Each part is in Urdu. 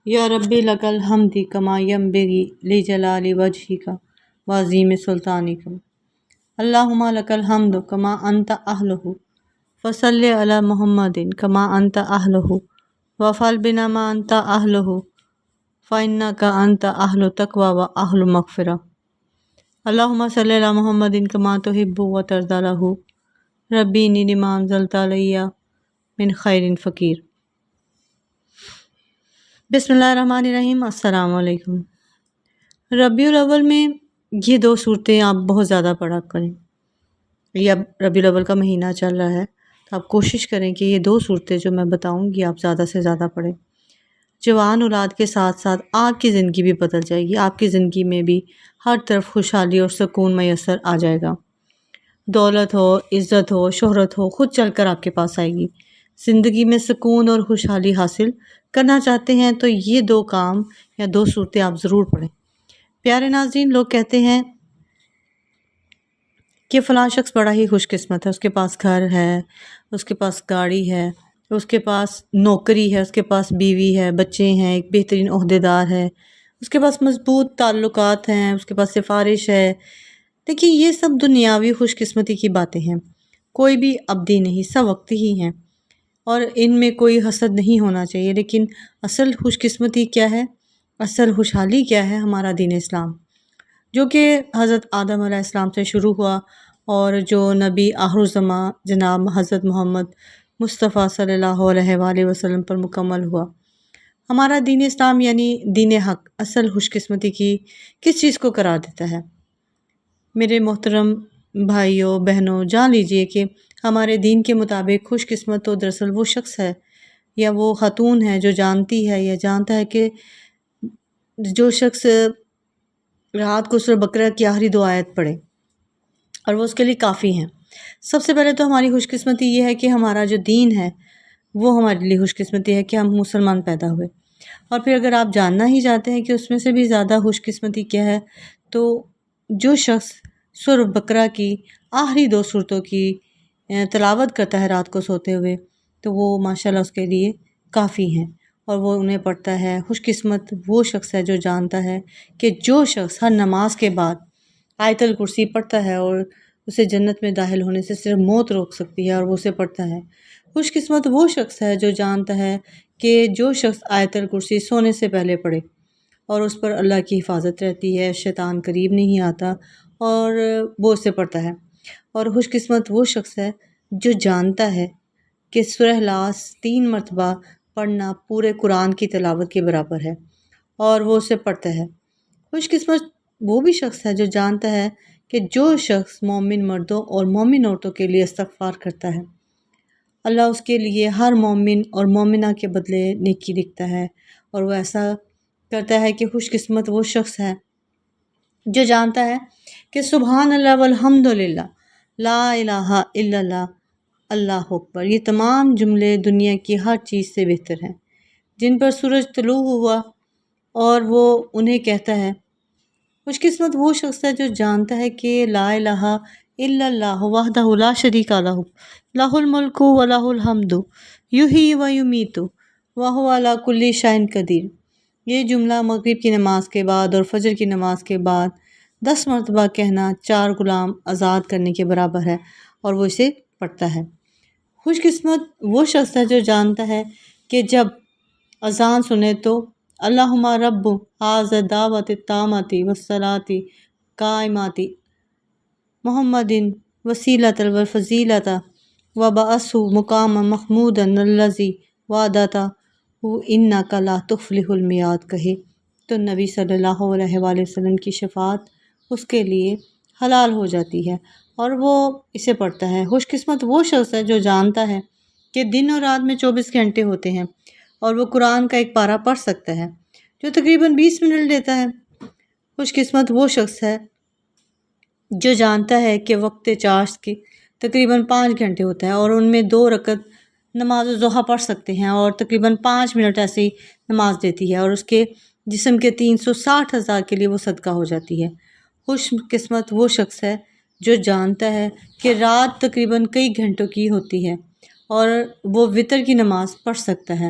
یا ربی لکل حمدی کما ینبغی لجلال وجہک وعظیم سلطانک اللہم لکل حمد کما انت اہلہ فصلی علی محمد کما انت اہلہ وفعل بنا ما انت اہلہ فإنک انت اہل تقوی و اہل مغفرہ اللہم صلی علی محمد کما تحب و ترضی لہ ربی انی لما انزلت علی من خیر فقیر۔ بسم اللہ الرحمن الرحیم۔ السلام علیکم۔ ربیع الاول میں یہ 2 صورتیں آپ بہت زیادہ پڑھا کریں۔ یہ اب ربیع الاول کا مہینہ چل رہا ہے تو آپ کوشش کریں کہ یہ 2 صورتیں جو میں بتاؤں گی آپ زیادہ سے زیادہ پڑھیں۔ جوان اولاد کے ساتھ ساتھ آپ کی زندگی بھی بدل جائے گی، آپ کی زندگی میں بھی ہر طرف خوشحالی اور سکون میسر آ جائے گا۔ دولت ہو، عزت ہو، شہرت ہو، خود چل کر آپ کے پاس آئے گی۔ زندگی میں سکون اور خوشحالی حاصل کرنا چاہتے ہیں تو یہ 2 کام یا 2 صورتیں آپ ضرور پڑھیں۔ پیارے ناظرین، لوگ کہتے ہیں کہ فلاں شخص بڑا ہی خوش قسمت ہے، اس کے پاس گھر ہے، اس کے پاس گاڑی ہے، اس کے پاس نوکری ہے، اس کے پاس بیوی ہے، بچے ہیں، ایک بہترین عہدیدار ہے، اس کے پاس مضبوط تعلقات ہیں، اس کے پاس سفارش ہے۔ دیکھیے یہ سب دنیاوی خوش قسمتی کی باتیں ہیں، کوئی بھی ابدی نہیں، سب وقتی ہی ہیں اور ان میں کوئی حسد نہیں ہونا چاہیے۔ لیکن اصل خوش قسمتی کیا ہے، اصل خوشحالی کیا ہے؟ ہمارا دین اسلام، جو کہ حضرت آدم علیہ السلام سے شروع ہوا اور جو نبی آخر الزماں جناب حضرت محمد مصطفیٰ صلی اللہ علیہ وآلہ وسلم پر مکمل ہوا۔ ہمارا دین اسلام یعنی دین حق اصل خوش قسمتی کی کس چیز کو قرار دیتا ہے؟ میرے محترم بھائیوں بہنوں، جان لیجئے کہ ہمارے دین کے مطابق خوش قسمت تو دراصل وہ شخص ہے یا وہ خاتون ہے جو جانتی ہے یا جانتا ہے کہ جو شخص رات کو سورہ بقرہ کی آخری 2 آیت پڑھے اور وہ اس کے لیے کافی ہیں۔ سب سے پہلے تو ہماری خوش قسمتی یہ ہے کہ ہمارا جو دین ہے وہ ہمارے لیے خوش قسمتی ہے کہ ہم مسلمان پیدا ہوئے۔ اور پھر اگر آپ جاننا ہی چاہتے ہیں کہ اس میں سے بھی زیادہ خوش قسمتی کیا ہے تو جو شخص سورہ بقرہ کی آخری 2 صورتوں کی تلاوت کرتا ہے رات کو سوتے ہوئے تو وہ ماشاءاللہ اس کے لیے کافی ہیں اور وہ انہیں پڑھتا ہے۔ خوش قسمت وہ شخص ہے جو جانتا ہے کہ جو شخص ہر نماز کے بعد آیت الکرسی پڑھتا ہے اور اسے جنت میں داخل ہونے سے صرف موت روک سکتی ہے اور وہ اسے پڑھتا ہے۔ خوش قسمت وہ شخص ہے جو جانتا ہے کہ جو شخص آیت الکرسی سونے سے پہلے پڑھے اور اس پر اللہ کی حفاظت رہتی ہے، شیطان قریب نہیں آتا اور وہ اسے پڑھتا ہے۔ اور خوش قسمت وہ شخص ہے جو جانتا ہے کہ سورہ اخلاص 3 مرتبہ پڑھنا پورے قرآن کی تلاوت کے برابر ہے اور وہ اسے پڑھتا ہے۔ خوش قسمت وہ بھی شخص ہے جو جانتا ہے کہ جو شخص مومن مردوں اور مومن عورتوں کے لیے استغفار کرتا ہے اللہ اس کے لیے ہر مومن اور مومنہ کے بدلے نیکی لکھتا ہے اور وہ ایسا کرتا ہے کہ خوش قسمت وہ شخص ہے جو جانتا ہے کہ سبحان اللہ والحمد للہ لا الہ الا اللہ اللہ اکبر، یہ تمام جملے دنیا کی ہر چیز سے بہتر ہیں۔ جن پر سورج طلوع ہوا اور وہ انہیں کہتا ہے۔ خوش قسمت وہ شخص ہے جو جانتا ہے کہ لا الہ الا اللہ وحدہ لا شریک لہ لہ الملک و لہ الحمد یحیی و یمیت وہو علی کل شیء قدیر۔ یہ جملہ مغرب کی نماز کے بعد اور فجر کی نماز کے بعد 10 مرتبہ کہنا 4 غلام آزاد کرنے کے برابر ہے اور وہ اسے پڑھتا ہے۔ خوش قسمت وہ شخص ہے جو جانتا ہے کہ جب اذان سنے تو اللہم رب ھذا الدعوۃ التامۃ والصلاۃ القائمۃ محمد وسیلۃ والفضیلۃ وبعثہ مقاما محمودا الذی وعدتہ انک لا تخلف المیعاد کہے تو نبی صلی اللہ علیہ وآلہ وسلم کی شفاعت اس کے لیے حلال ہو جاتی ہے اور وہ اسے پڑھتا ہے۔ خوش قسمت وہ شخص ہے جو جانتا ہے کہ دن اور رات میں 24 گھنٹے ہوتے ہیں اور وہ قرآن کا ایک پارہ پڑھ سکتا ہے جو تقریباً 20 منٹ لیتا ہے۔ خوش قسمت وہ شخص ہے جو جانتا ہے کہ وقت چاشت کی تقریباً 5 گھنٹے ہوتا ہے اور ان میں 2 رکعت نماز ضحیٰ پڑھ سکتے ہیں اور تقریباً 5 منٹ ایسی نماز دیتی ہے اور اس کے جسم کے 360,000 کے لیے وہ صدقہ ہو جاتی ہے۔ خوش قسمت وہ شخص ہے جو جانتا ہے کہ رات تقریباً کئی گھنٹوں کی ہوتی ہے اور وہ وتر کی نماز پڑھ سکتا ہے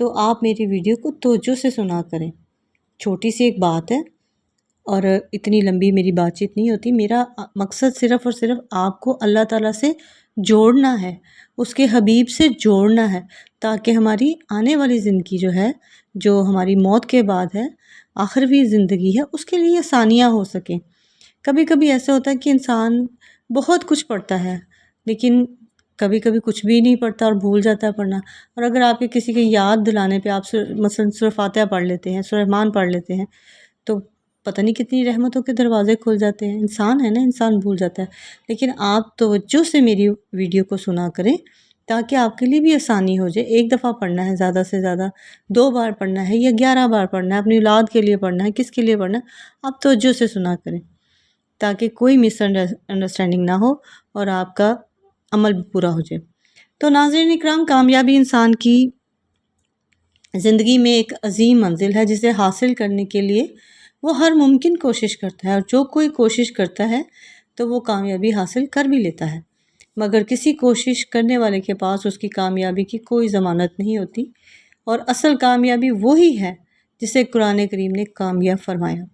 تو آپ میری ویڈیو کو توجہ سے سنا کریں۔ چھوٹی سی ایک بات ہے اور اتنی لمبی میری بات چیت نہیں ہوتی۔ میرا مقصد صرف اور صرف آپ کو اللہ تعالیٰ سے جوڑنا ہے، اس کے حبیب سے جوڑنا ہے، تاکہ ہماری آنے والی زندگی جو ہے، جو ہماری موت کے بعد ہے، آخروی زندگی ہے، اس کے لیے آسانیاں ہو سکیں۔ کبھی کبھی ایسا ہوتا ہے کہ انسان بہت کچھ پڑھتا ہے، لیکن کبھی کبھی کچھ بھی نہیں پڑھتا اور بھول جاتا ہے پڑھنا۔ اور اگر آپ کے کسی کے یاد دلانے پہ آپ مثلاً سورہ فاتحہ پڑھ لیتے ہیں، سورہ رحمان پڑھ لیتے ہیں، تو پتہ نہیں کتنی رحمتوں کے دروازے کھل جاتے ہیں۔ انسان ہے نا، انسان بھول جاتا ہے، لیکن آپ توجہ سے میری ویڈیو کو سنا کریں تاکہ آپ کے لیے بھی آسانی ہو جائے۔ ایک دفعہ پڑھنا ہے، زیادہ سے زیادہ 2 بار پڑھنا ہے یا 11 بار پڑھنا ہے، اپنی اولاد کے لیے پڑھنا ہے، کس کے لیے پڑھنا ہے، آپ توجہ سے سنا کریں تاکہ کوئی مس انڈرسٹینڈنگ نہ ہو اور آپ کا عمل بھی پورا ہو جائے۔ تو ناظرین اکرام، کامیابی انسان کی زندگی میں ایک عظیم منزل ہے جسے حاصل کرنے کے لیے وہ ہر ممکن کوشش کرتا ہے، اور جو کوئی کوشش کرتا ہے تو وہ کامیابی حاصل کر بھی لیتا ہے، مگر کسی کوشش کرنے والے کے پاس اس کی کامیابی کی کوئی ضمانت نہیں ہوتی، اور اصل کامیابی وہی ہے جسے قرآن کریم نے کامیاب فرمایا۔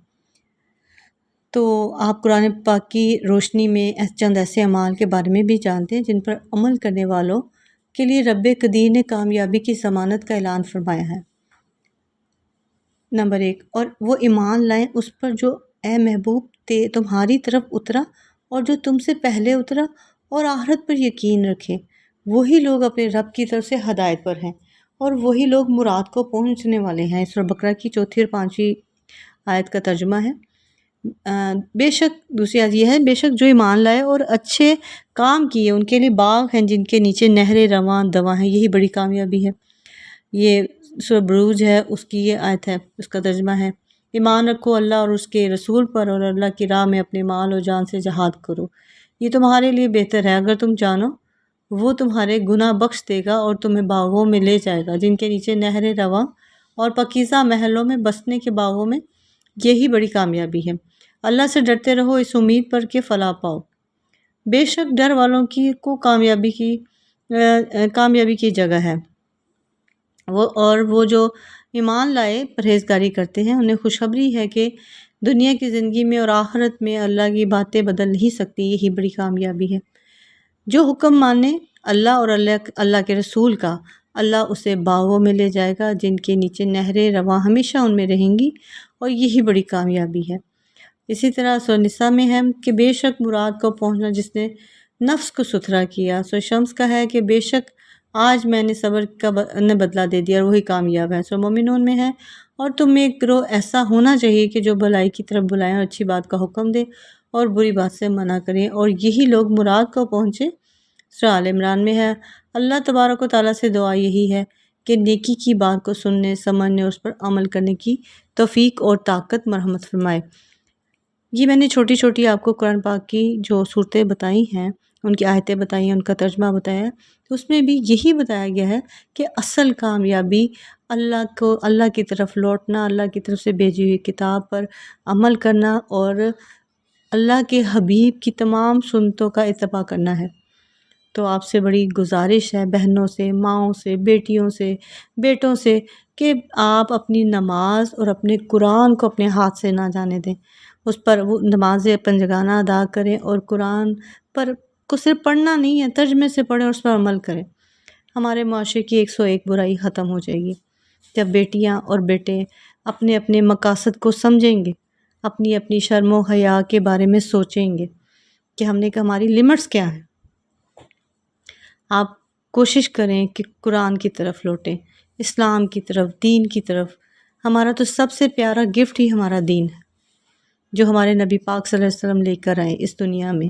تو آپ قرآن پاک کی روشنی میں چند ایسے اعمال کے بارے میں بھی جانتے ہیں جن پر عمل کرنے والوں کے لیے رب قدیر نے کامیابی کی ضمانت کا اعلان فرمایا ہے۔ نمبر 1، اور وہ ایمان لائیں اس پر جو اے محبوب تمہاری طرف اترا اور جو تم سے پہلے اترا، اور آخرت پر یقین رکھیں۔ وہی لوگ اپنے رب کی طرف سے ہدایت پر ہیں اور وہی لوگ مراد کو پہنچنے والے ہیں۔ سورہ بقرہ کی 4 اور 5 آیت کا ترجمہ ہے۔ بے شک، دوسری آیت یہ ہے، بے شک جو ایمان لائے اور اچھے کام کیے ان کے لیے باغ ہیں جن کے نیچے نہریں رواں دواں ہیں، یہی بڑی کامیابی ہے۔ یہ سورہ بروج ہے، اس کی یہ آیت ہے، اس کا ترجمہ ہے، ایمان رکھو اللہ اور اس کے رسول پر، اور اللہ کی راہ میں اپنے مال و جان سے جہاد کرو، یہ تمہارے لیے بہتر ہے اگر تم جانو۔ وہ تمہارے گناہ بخش دے گا اور تمہیں باغوں میں لے جائے گا جن کے نیچے نہریں رواں، اور پاکیزہ محلوں میں بسنے کے باغوں میں، یہی بڑی کامیابی ہے۔ اللہ سے ڈرتے رہو اس امید پر کہ فلاح پاؤ۔ بے شک ڈر والوں کی کو کامیابی کی جگہ ہے، وہ جو ایمان لائے پرہیزگاری کرتے ہیں انہیں خوشخبری ہے کہ دنیا کی زندگی میں اور آخرت میں اللہ کی باتیں بدل نہیں سکتی، یہی بڑی کامیابی ہے۔ جو حکم مانے اللہ اور اللہ کے رسول کا، اللہ اسے باغوں میں لے جائے گا جن کے نیچے نہریں رواں ہمیشہ ان میں رہیں گی، اور یہی بڑی کامیابی ہے۔ اسی طرح سورہ نساء میں ہے کہ بے شک مراد کو پہنچنا جس نے نفس کو ستھرا کیا۔ سورہ شمس کا ہے کہ بے شک آج میں نے صبر کا بدلہ دے دیا اور وہی کامیاب ہے۔ سورہ مومنون میں ہے، اور تم میں ایک گروہ ایسا ہونا چاہیے کہ جو بھلائی کی طرف بلائیں اور اچھی بات کا حکم دے اور بری بات سے منع کریں، اور یہی لوگ مراد کو پہنچے۔ سورہ آل عمران میں ہے، اللہ تبارک و تعالیٰ سے دعا یہی ہے کہ نیکی کی بات کو سننے، سمجھنے، اس پر عمل کرنے کی توفیق اور طاقت مرحمت فرمائے۔ یہ میں نے چھوٹی چھوٹی آپ کو قرآن پاک کی جو صورتیں بتائی ہیں، ان کی آیتیں بتائی ہیں، ان کا ترجمہ بتایا ہے، تو اس میں بھی یہی بتایا گیا ہے کہ اصل کامیابی اللہ کی طرف لوٹنا، اللہ کی طرف سے بھیجی ہوئی کتاب پر عمل کرنا اور اللہ کے حبیب کی تمام سنتوں کا اتباع کرنا ہے۔ تو آپ سے بڑی گزارش ہے، بہنوں سے، ماؤں سے، بیٹیوں سے، بیٹوں سے، کہ آپ اپنی نماز اور اپنے قرآن کو اپنے ہاتھ سے نہ جانے دیں، اس پر وہ نمازیں پنجگانہ ادا کریں، اور قرآن پر کو صرف پڑھنا نہیں ہے، ترجمے سے پڑھیں اور اس پر عمل کریں۔ ہمارے معاشرے کی 101 برائی ختم ہو جائے گی جب بیٹیاں اور بیٹے اپنے اپنے مقاصد کو سمجھیں گے، اپنی اپنی شرم و حیا کے بارے میں سوچیں گے کہ ہماری لمٹس کیا ہیں۔ آپ کوشش کریں کہ قرآن کی طرف لوٹیں، اسلام کی طرف، دین کی طرف۔ ہمارا تو سب سے پیارا گفٹ ہی ہمارا دین ہے جو ہمارے نبی پاک صلی اللہ علیہ وسلم لے کر آئے اس دنیا میں۔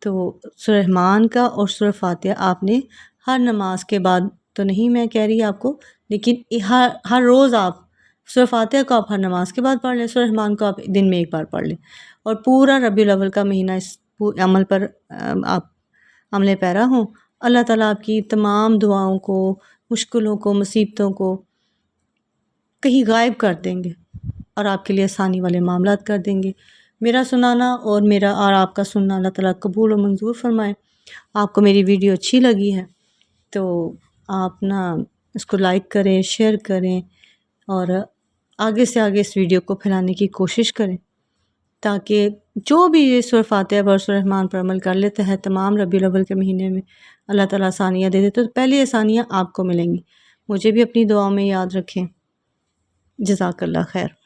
تو سورہ رحمان کا اور سورہ فاتحہ آپ نے ہر نماز کے بعد، تو نہیں میں کہہ رہی آپ کو، لیکن ہر روز آپ سورہ فاتحہ کو آپ ہر نماز کے بعد پڑھ لیں، سورہ رحمان کو آپ دن میں ایک بار پڑھ لیں، اور پورا ربیع الاول کا مہینہ اس عمل پر آپ عمل پیرا ہوں۔ اللہ تعالیٰ آپ کی تمام دعاؤں کو، مشکلوں کو، مصیبتوں کو کہیں غائب کر دیں گے اور آپ کے لیے آسانی والے معاملات کر دیں گے۔ میرا سنانا اور آپ کا سننا اللہ تعالیٰ قبول و منظور فرمائے۔ آپ کو میری ویڈیو اچھی لگی ہے تو آپ اس کو لائک کریں، شیئر کریں اور آگے سے آگے اس ویڈیو کو پھیلانے کی کوشش کریں تاکہ جو بھی یہ سورہ فاتحہ اور سورہ رحمان پر عمل کر لیتے ہیں تمام ربیع الاول کے مہینے میں اللہ تعالیٰ آسانیاں دے دیتے، تو پہلی آسانیاں آپ کو ملیں گی۔ مجھے بھی اپنی دعاؤں میں یاد رکھیں۔ جزاک اللہ خیر۔